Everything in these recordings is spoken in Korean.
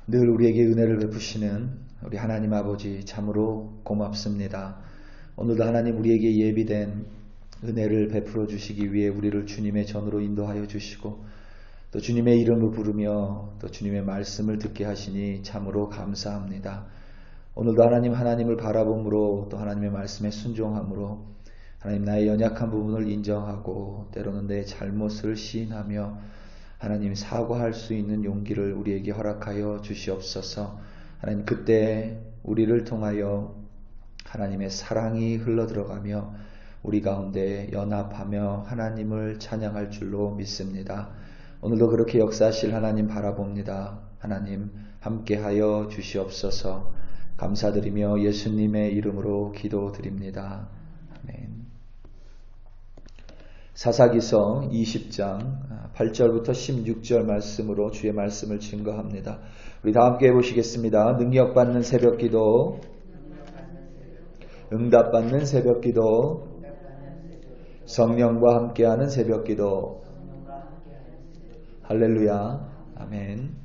늘 우리에게 은혜를 베푸시는 우리 하나님 아버지 참으로 고맙습니다. 오늘도 하나님 우리에게 예비된 은혜를 베풀어 주시기 위해 우리를 주님의 전으로 인도하여 주시고 또 주님의 이름을 부르며 또 주님의 말씀을 듣게 하시니 참으로 감사합니다. 오늘도 하나님을 바라봄으로 또 하나님의 말씀에 순종함으로 하나님 나의 연약한 부분을 인정하고 때로는 내 잘못을 시인하며 하나님 사과할 수 있는 용기를 우리에게 허락하여 주시옵소서. 하나님 그때 우리를 통하여 하나님의 사랑이 흘러들어가며 우리 가운데 연합하며 하나님을 찬양할 줄로 믿습니다. 오늘도 그렇게 역사하실 하나님 바라봅니다. 하나님 함께하여 주시옵소서. 감사드리며 예수님의 이름으로 기도드립니다. 아멘. 사사기서 20장 8절부터 16절 말씀으로 주의 말씀을 증거합니다. 우리 다 함께 해보시겠습니다. 능력받는 새벽기도, 응답받는 새벽기도, 성령과 함께하는 새벽기도. 할렐루야. 아멘.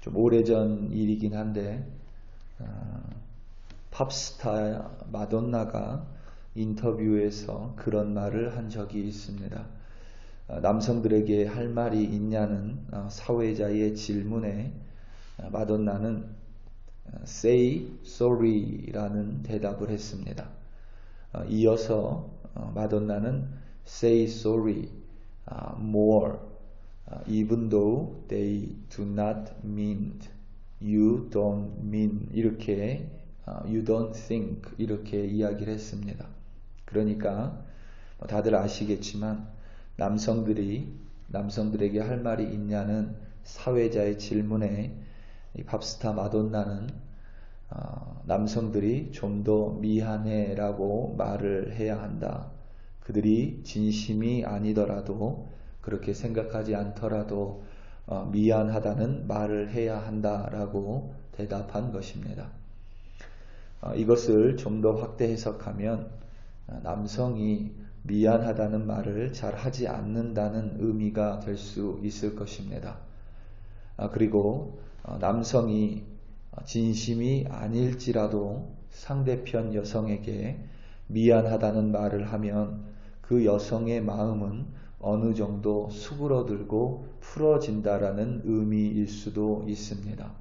좀 오래전 일이긴 한데 팝스타 마돈나가 인터뷰에서 그런 말을 한 적이 있습니다. 남성들에게 할 말이 있냐는 사회자의 질문에 마돈나는 say sorry라는 대답을 했습니다. 이어서 마돈나는 say sorry more even though they do not mean you don't mean 이렇게 you don't think 이렇게 이야기를 했습니다. 그러니까 다들 아시겠지만 남성들에게 할 말이 있냐는 사회자의 질문에 이 팝스타 마돈나는 남성들이 좀 더 미안해라고 말을 해야 한다. 그들이 진심이 아니더라도 그렇게 생각하지 않더라도 미안하다는 말을 해야 한다라고 대답한 것입니다. 이것을 좀 더 확대 해석하면 남성이 미안하다는 말을 잘 하지 않는다는 의미가 될 수 있을 것입니다. 그리고 남성이 진심이 아닐지라도 상대편 여성에게 미안하다는 말을 하면 그 여성의 마음은 어느 정도 수그러들고 풀어진다라는 의미일 수도 있습니다.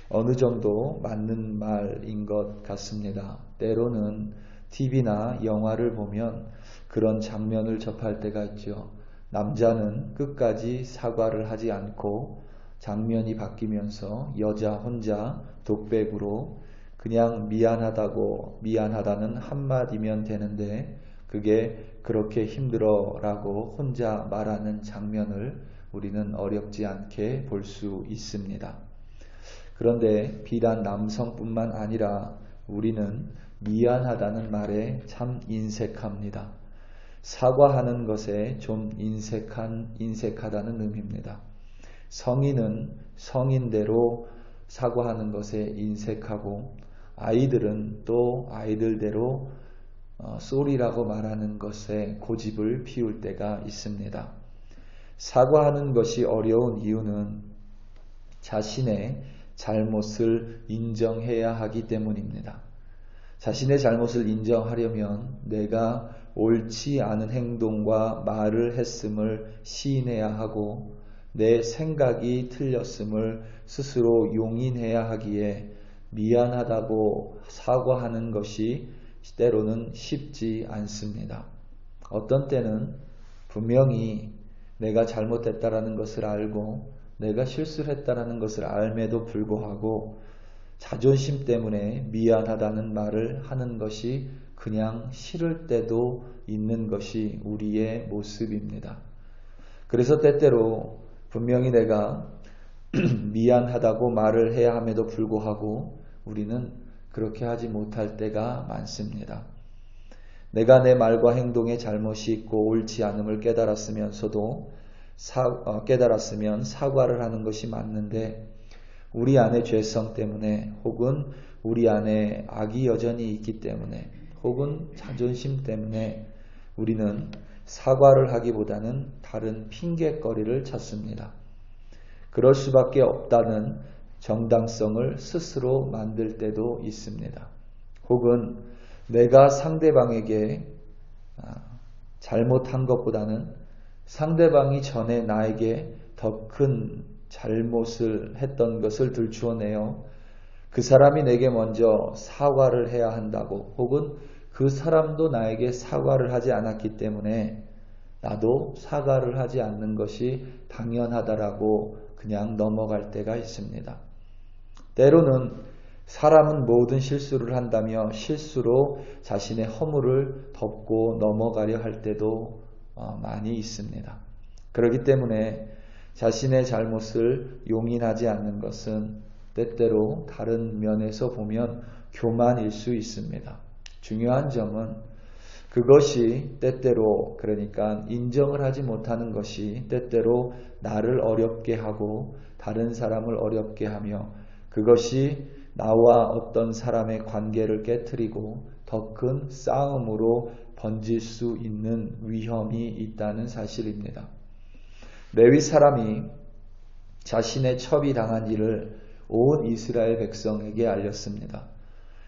어느 정도 맞는 말인 것 같습니다. 때로는 TV나 영화를 보면 그런 장면을 접할 때가 있죠. 남자는 끝까지 사과를 하지 않고 장면이 바뀌면서 여자 혼자 독백으로 그냥 미안하다는 한마디면 되는데 그게 그렇게 힘들어라고 혼자 말하는 장면을 우리는 어렵지 않게 볼 수 있습니다. 그런데 비단 남성뿐만 아니라 우리는 미안하다는 말에 참 인색합니다. 사과하는 것에 좀 인색하다는 의미입니다. 성인은 성인대로 사과하는 것에 인색하고 아이들은 또 아이들대로 쏘리라고 말하는 것에 고집을 피울 때가 있습니다. 사과하는 것이 어려운 이유는 자신의 잘못을 인정해야 하기 때문입니다. 자신의 잘못을 인정하려면 내가 옳지 않은 행동과 말을 했음을 시인해야 하고 내 생각이 틀렸음을 스스로 용인해야 하기에 미안하다고 사과하는 것이 때로는 쉽지 않습니다. 어떤 때는 분명히 내가 잘못했다라는 것을 알고 내가 실수를 했다라는 것을 알매도 불구하고 자존심 때문에 미안하다는 말을 하는 것이 그냥 싫을 때도 있는 것이 우리의 모습입니다. 그래서 때때로 분명히 내가 미안하다고 말을 해야 함에도 불구하고 우리는 그렇게 하지 못할 때가 많습니다. 내가 내 말과 행동에 잘못이 있고 옳지 않음을 깨달았으면 사과를 하는 것이 맞는데 우리 안에 죄성 때문에 혹은 우리 안에 악이 여전히 있기 때문에 혹은 자존심 때문에 우리는 사과를 하기보다는 다른 핑곗거리를 찾습니다. 그럴 수밖에 없다는 정당성을 스스로 만들 때도 있습니다. 혹은 내가 상대방에게 잘못한 것보다는 상대방이 전에 나에게 더 큰 잘못을 했던 것을 들추어내어 그 사람이 내게 먼저 사과를 해야 한다고, 혹은 그 사람도 나에게 사과를 하지 않았기 때문에 나도 사과를 하지 않는 것이 당연하다라고 그냥 넘어갈 때가 있습니다. 때로는 사람은 모든 실수를 한다며 실수로 자신의 허물을 덮고 넘어가려 할 때도 많이 있습니다. 그렇기 때문에 자신의 잘못을 용인하지 않는 것은 때때로 다른 면에서 보면 교만일 수 있습니다. 중요한 점은 그것이 때때로, 그러니까 인정을 하지 못하는 것이 때때로 나를 어렵게 하고 다른 사람을 어렵게 하며 그것이 나와 어떤 사람의 관계를 깨트리고 더 큰 싸움으로 번질 수 있는 위험이 있다는 사실입니다. 레위 사람이 자신의 첩이 당한 일을 온 이스라엘 백성에게 알렸습니다.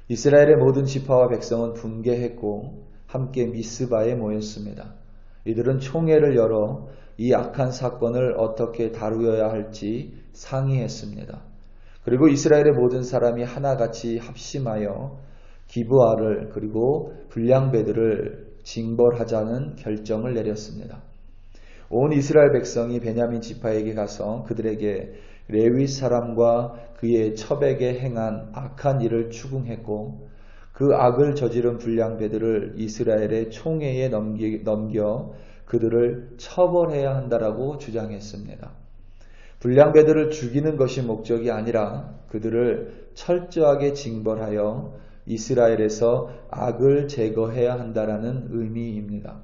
이스라엘의 모든 지파와 백성은 분개했고 함께 미스바에 모였습니다. 이들은 총회를 열어 이 악한 사건을 어떻게 다루어야 할지 상의했습니다. 그리고 이스라엘의 모든 사람이 하나같이 합심하여 기브아를 그리고 불량배들을 징벌하자는 결정을 내렸습니다. 온 이스라엘 백성이 베냐민 지파에게 가서 그들에게 레위 사람과 그의 첩에게 행한 악한 일을 추궁했고 그 악을 저지른 불량배들을 이스라엘의 총회에 넘겨 그들을 처벌해야 한다라고 주장했습니다. 불량배들을 죽이는 것이 목적이 아니라 그들을 철저하게 징벌하여 이스라엘에서 악을 제거해야 한다라는 의미입니다.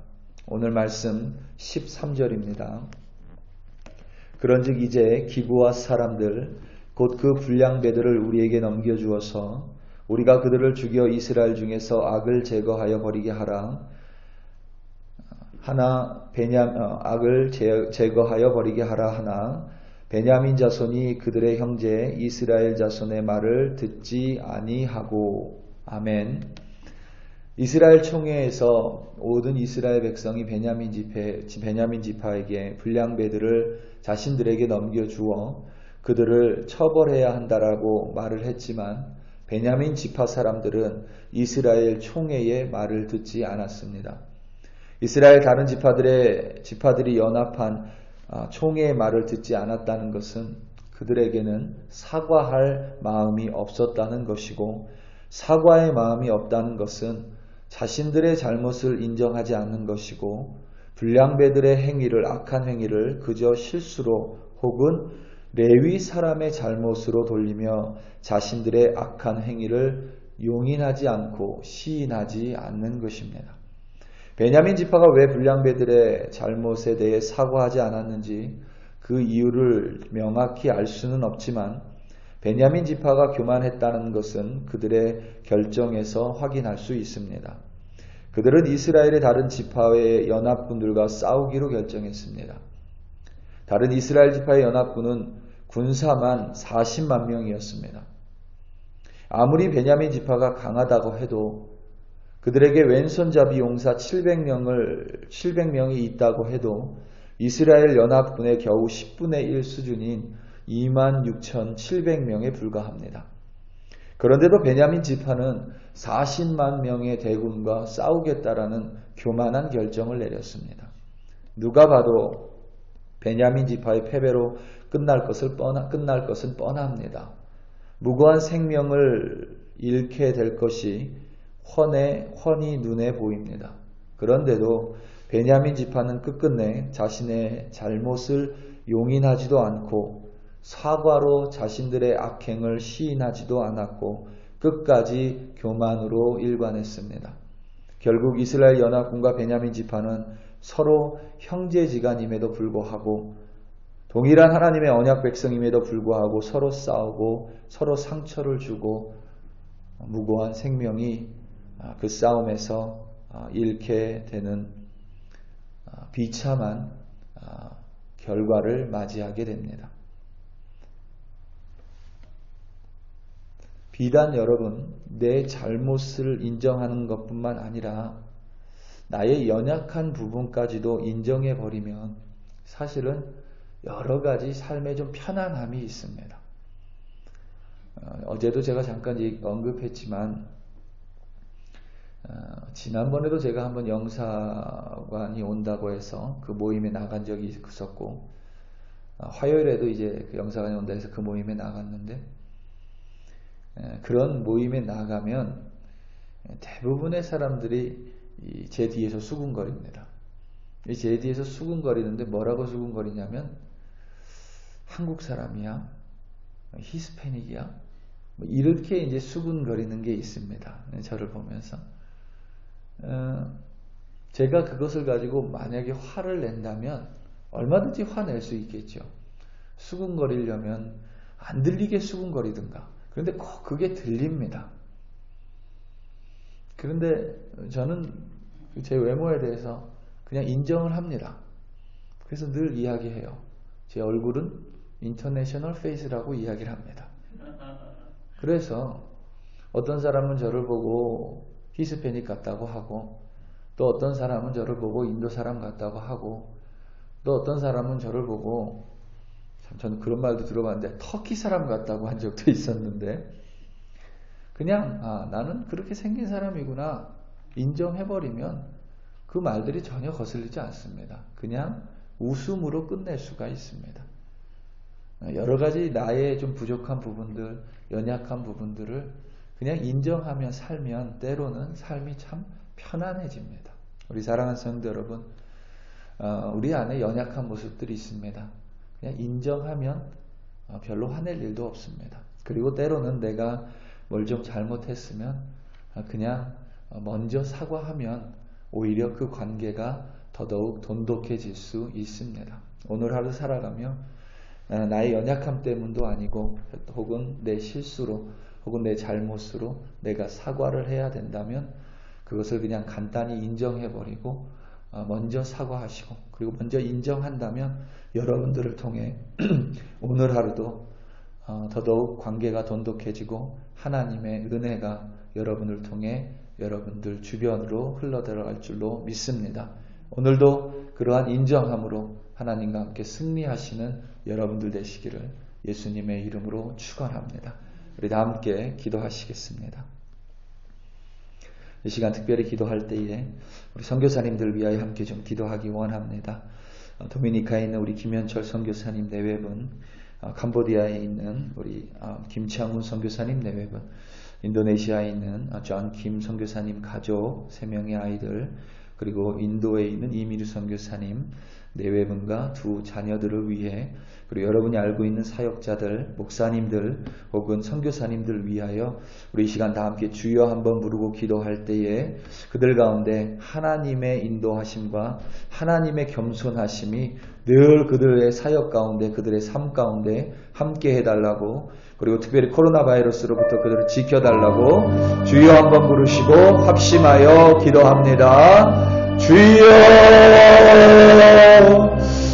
오늘 말씀 13절입니다. 그런즉 이제 기브아 사람들 곧 그 불량배들을 우리에게 넘겨주어서 우리가 그들을 죽여 이스라엘 중에서 악을 제거하여 버리게 하라. 악을 제거하여 버리게 하라 하나 베냐민 자손이 그들의 형제 이스라엘 자손의 말을 듣지 아니하고. 아멘. 이스라엘 총회에서 모든 이스라엘 백성이 베냐민 지파에게 불량배들을 자신들에게 넘겨주어 그들을 처벌해야 한다라고 말을 했지만 베냐민 지파 사람들은 이스라엘 총회의 말을 듣지 않았습니다. 이스라엘 다른 지파들이 연합한 총회의 말을 듣지 않았다는 것은 그들에게는 사과할 마음이 없었다는 것이고, 사과의 마음이 없다는 것은 자신들의 잘못을 인정하지 않는 것이고, 불량배들의 행위를, 악한 행위를 그저 실수로 혹은 레위 사람의 잘못으로 돌리며 자신들의 악한 행위를 용인하지 않고 시인하지 않는 것입니다. 베냐민 지파가 왜 불량배들의 잘못에 대해 사과하지 않았는지 그 이유를 명확히 알 수는 없지만 베냐민 지파가 교만했다는 것은 그들의 결정에서 확인할 수 있습니다. 그들은 이스라엘의 다른 지파의 연합군들과 싸우기로 결정했습니다. 다른 이스라엘 지파의 연합군은 군사만 40만 명이었습니다. 아무리 베냐민 지파가 강하다고 해도 그들에게 왼손잡이 용사 700명이 있다고 해도 이스라엘 연합군의 겨우 10분의 1 수준인 26,700명에 불과합니다. 그런데도 베냐민 지파는 40만 명의 대군과 싸우겠다라는 교만한 결정을 내렸습니다. 누가 봐도 베냐민 지파의 패배로 끝날 것은 뻔합니다. 무고한 생명을 잃게 될 것이 훤히 눈에 보입니다. 그런데도 베냐민 지파는 끝끝내 자신의 잘못을 용인하지도 않고 사과로 자신들의 악행을 시인하지도 않았고 끝까지 교만으로 일관했습니다. 결국 이스라엘 연합군과 베냐민 지파는 서로 형제지간임에도 불구하고 동일한 하나님의 언약 백성임에도 불구하고 서로 싸우고 서로 상처를 주고 무고한 생명이 그 싸움에서 잃게 되는 비참한 결과를 맞이하게 됩니다. 비단 여러분, 내 잘못을 인정하는 것뿐만 아니라 나의 연약한 부분까지도 인정해버리면 사실은 여러 가지 삶에 좀 편안함이 있습니다. 어제도 제가 잠깐 언급했지만 지난번에도 제가 한번 영사관이 온다고 해서 그 모임에 나간 적이 있었고, 화요일에도 이제 그 영사관이 온다 해서 그 모임에 나갔는데, 그런 모임에 나가면 대부분의 사람들이 제 뒤에서 수군거립니다. 제 뒤에서 수군거리는데 뭐라고 수군거리냐면 한국 사람이야? 히스패닉이야? 이렇게 이제 수군거리는 게 있습니다. 저를 보면서. 제가 그것을 가지고 만약에 화를 낸다면 얼마든지 화낼 수 있겠죠. 수군거리려면 안 들리게 수군거리든가. 그런데 꼭 그게 들립니다. 그런데 저는 제 외모에 대해서 그냥 인정을 합니다. 그래서 늘 이야기해요. 제 얼굴은 인터내셔널 페이스라고 이야기를 합니다. 그래서 어떤 사람은 저를 보고 히스패닉 같다고 하고, 또 어떤 사람은 저를 보고 인도 사람 같다고 하고, 또 어떤 사람은 저를 보고, 참 저는 그런 말도 들어봤는데 터키 사람 같다고 한 적도 있었는데, 그냥 나는 그렇게 생긴 사람이구나 인정해버리면 그 말들이 전혀 거슬리지 않습니다. 그냥 웃음으로 끝낼 수가 있습니다. 여러 가지 나의 좀 부족한 부분들, 연약한 부분들을 그냥 인정하며 살면 때로는 삶이 참 편안해집니다. 우리 사랑하는 성도 여러분, 우리 안에 연약한 모습들이 있습니다. 그냥 인정하면 별로 화낼 일도 없습니다. 그리고 때로는 내가 뭘 좀 잘못했으면 그냥 먼저 사과하면 오히려 그 관계가 더더욱 돈독해질 수 있습니다. 오늘 하루 살아가며 나의 연약함 때문도 아니고 혹은 내 실수로 혹은 내 잘못으로 내가 사과를 해야 된다면 그것을 그냥 간단히 인정해버리고 먼저 사과하시고, 그리고 먼저 인정한다면 여러분들을 통해 오늘 하루도 더더욱 관계가 돈독해지고 하나님의 은혜가 여러분을 통해 여러분들 주변으로 흘러들어갈 줄로 믿습니다. 오늘도 그러한 인정함으로 하나님과 함께 승리하시는 여러분들 되시기를 예수님의 이름으로 축원합니다. 우리 다 함께 기도하시겠습니다. 이 시간 특별히 기도할 때에 우리 선교사님들 위하여 함께 좀 기도하기 원합니다. 도미니카에 있는 우리 김현철 선교사님 내외분, 캄보디아에 있는 우리 김창훈 선교사님 내외분, 인도네시아에 있는 존 김 선교사님 가족 3명의 아이들, 그리고 인도에 있는 이미르 선교사님 내외분과 2 자녀들을 위해, 그리고 여러분이 알고 있는 사역자들, 목사님들 혹은 선교사님들 위하여 우리 이 시간 다 함께 주여 한번 부르고 기도할 때에 그들 가운데 하나님의 인도하심과 하나님의 겸손하심이 늘 그들의 사역 가운데, 그들의 삶 가운데 함께 해달라고, 그리고 특별히 코로나 바이러스로부터 그들을 지켜달라고 주여 한번 부르시고 합심하여 기도합니다. 주여,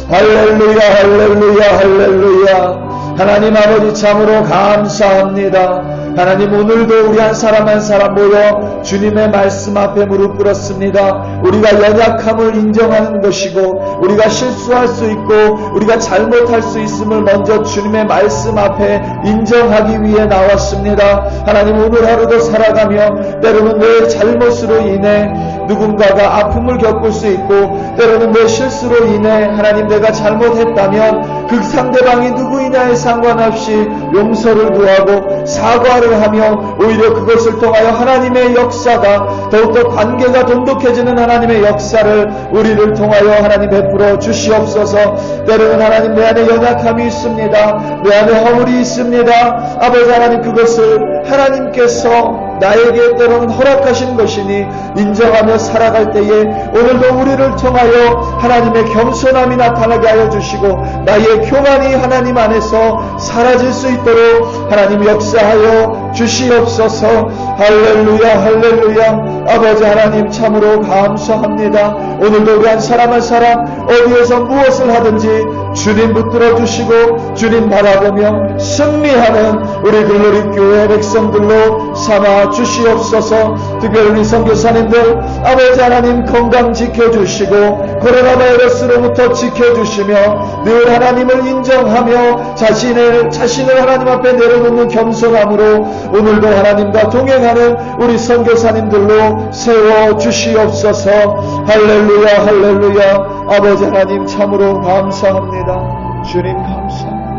할렐루야, 할렐루야, 할렐루야. 하나님 아버지 참으로 감사합니다. 하나님, 오늘도 우리 한 사람 한 사람 모여 주님의 말씀 앞에 무릎 꿇었습니다. 우리가 연약함을 인정하는 것이고, 우리가 실수할 수 있고 우리가 잘못할 수 있음을 먼저 주님의 말씀 앞에 인정하기 위해 나왔습니다. 하나님, 오늘 하루도 살아가며 때로는 내 잘못으로 인해 누군가가 아픔을 겪을 수 있고, 때로는 내 실수로 인해 하나님 내가 잘못했다면 그 상대방이 누구이냐에 상관없이 용서를 구하고 사과를 하며 오히려 그것을 통하여 하나님의 역사가 더욱더 관계가 돈독해지는 하나님의 역사를 우리를 통하여 하나님 베풀어 주시옵소서. 때로는 하나님 내 안에 연약함이 있습니다. 내 안에 허물이 있습니다. 아버지 하나님, 그것을 하나님께서 나에게 때로는 허락하신 것이니 인정하며 살아갈 때에 오늘도 우리를 통하여 하나님의 겸손함이 나타나게 하여 주시고 나의 교만이 하나님 안에서 사라질 수 있도록 하나님 역사하여 주시옵소서. 할렐루야 할렐루야. 아버지 하나님 참으로 감사합니다. 오늘도 우리 한 사람 한 사람 어디에서 무엇을 하든지 주님 붙들어 주시고 주님 바라보며 승리하는 우리 글로리교회 백성들로 삼아 주시옵소서. 특별히 우리 선교사님들 아버지 하나님 건강 지켜주시고 코로나 바이러스로부터 지켜주시며 늘 하나님을 인정하며 자신을 하나님 앞에 내려놓는 겸손함으로 오늘도 하나님과 동행하는 우리 선교사님들로 세워주시옵소서. 할렐루야 할렐루야. 아버지 하나님 참으로 감사합니다. 주님 감사합니다.